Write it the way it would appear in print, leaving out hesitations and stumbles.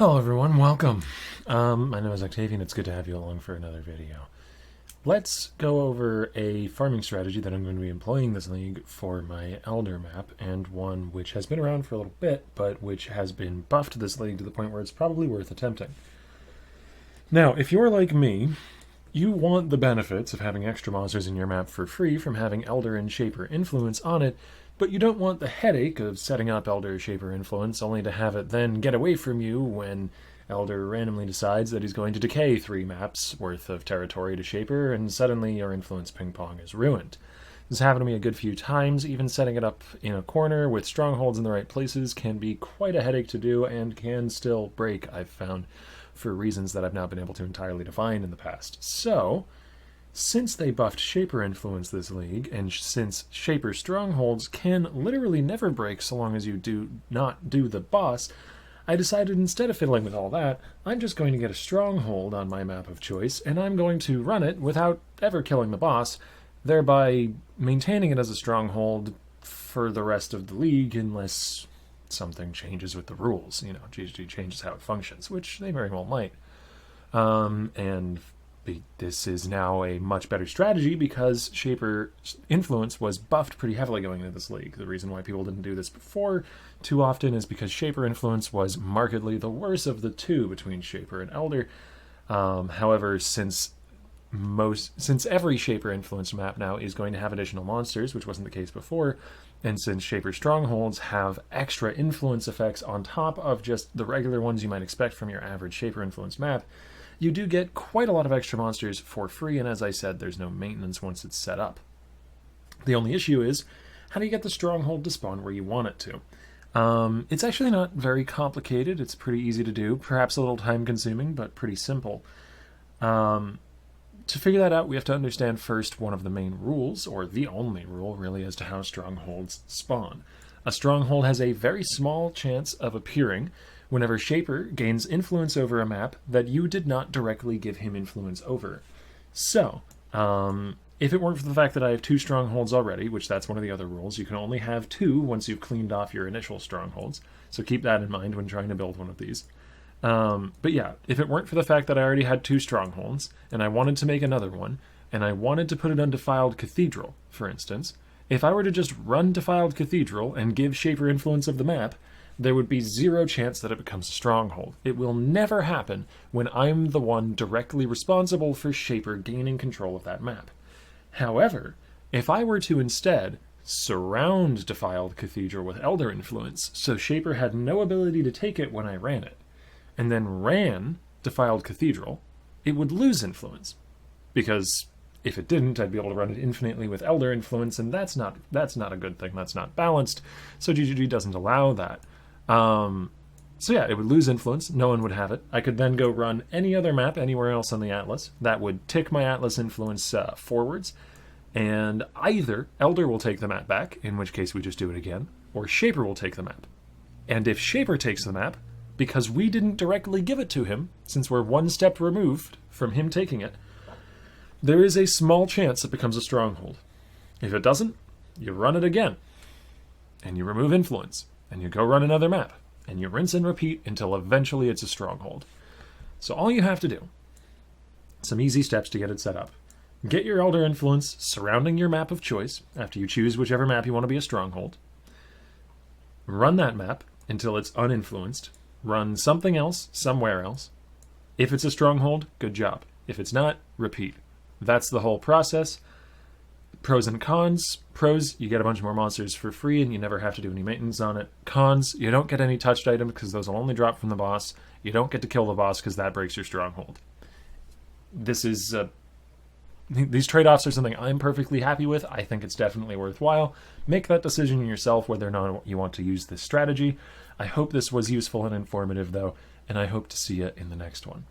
Hello everyone, welcome. My name is Octavian, it's good to have you along for another video. Let's go over a farming strategy that I'm going to be employing this league for my Elder map, and one which has been around for a little bit, but which has been buffed this league to the point where it's probably worth attempting. Now, if you're like me, you want the benefits of having extra monsters in your map for free from having Elder and Shaper influence on it, but you don't want the headache of setting up Elder Shaper influence only to have it then get away from you when Elder randomly decides that he's going to decay 3 maps worth of territory to Shaper, and suddenly your influence ping-pong is ruined. This happened to me a good few times. Even setting it up in a corner with strongholds in the right places can be quite a headache to do and can still break, I've found, for reasons that I've not been able to entirely define in the past. So, since they buffed Shaper influence this league, and since Shaper strongholds can literally never break so long as you do not do the boss, I decided instead of fiddling with all that, I'm just going to get a stronghold on my map of choice, and I'm going to run it without ever killing the boss, thereby maintaining it as a stronghold for the rest of the league unless something changes with the rules. You know, GG changes how it functions, which they very well might. This is now a much better strategy because Shaper influence was buffed pretty heavily going into this league. The reason why people didn't do this before too often is because Shaper influence was markedly the worse of the two between Shaper and Elder. However, since every Shaper influence map now is going to have additional monsters, which wasn't the case before, and since Shaper strongholds have extra influence effects on top of just the regular ones you might expect from your average Shaper influence map, you do get quite a lot of extra monsters for free, and as I said, there's no maintenance once it's set up. The only issue is, how do you get the Stronghold to spawn where you want it to? It's actually not very complicated. It's pretty easy to do, perhaps a little time-consuming, but pretty simple. To figure that out, we have to understand first one of the main rules, or the only rule, really, as to how Strongholds spawn. A Stronghold has a very small chance of appearing whenever Shaper gains influence over a map that you did not directly give him influence over. So, if it weren't for the fact that I have 2 strongholds already, which that's one of the other rules, you can only have 2 once you've cleaned off your initial strongholds, so keep that in mind when trying to build one of these. But yeah, if it weren't for the fact that I already had 2 strongholds, and I wanted to make another one, and I wanted to put it on Defiled Cathedral, for instance, if I were to just run Defiled Cathedral and give Shaper influence of the map, there would be 0 chance that it becomes a stronghold. It will never happen when I'm the one directly responsible for Shaper gaining control of that map. However, if I were to instead surround Defiled Cathedral with Elder influence, so Shaper had no ability to take it when I ran it, and then ran Defiled Cathedral, it would lose influence. Because if it didn't, I'd be able to run it infinitely with Elder influence, and that's not a good thing. That's not balanced, so GGG doesn't allow that. So yeah, it would lose influence. No one would have it. I could then go run any other map anywhere else on the Atlas. That would tick my Atlas influence forwards, and either Elder will take the map back, in which case we just do it again, or Shaper will take the map. And if Shaper takes the map, because we didn't directly give it to him, since we're 1 step removed from him taking it, there is a small chance it becomes a stronghold. If it doesn't, you run it again, and you remove influence, and you go run another map, and you rinse and repeat until eventually it's a stronghold. So all you have to do, some easy steps to get it set up. Get your Elder influence surrounding your map of choice, after you choose whichever map you want to be a stronghold. Run that map until it's uninfluenced. Run something else, somewhere else. If it's a stronghold, good job. If it's not, repeat. That's the whole process. Pros and cons. Pros, you get a bunch more monsters for free and you never have to do any maintenance on it. Cons, you don't get any touched items because those will only drop from the boss. You don't get to kill the boss because that breaks your stronghold. These trade-offs are something I'm perfectly happy with. I think it's definitely worthwhile. Make that decision yourself whether or not you want to use this strategy. I hope this was useful and informative, though, and I hope to see you in the next one.